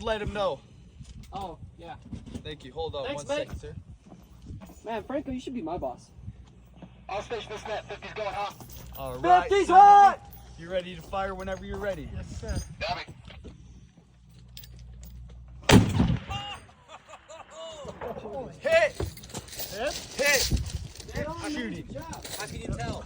let him know. Oh, yeah. Thank you. Hold on. Thanks, 1 mate. second, sir. Man, Franco, you should be my boss. I'll station this net. 50's going hot. All right. 50's sir. hot! You ready to fire whenever you're ready? Yes, sir. Got me. Hit! Hit? Hit! Dead on, man. Shooting. Good job. How can you tell?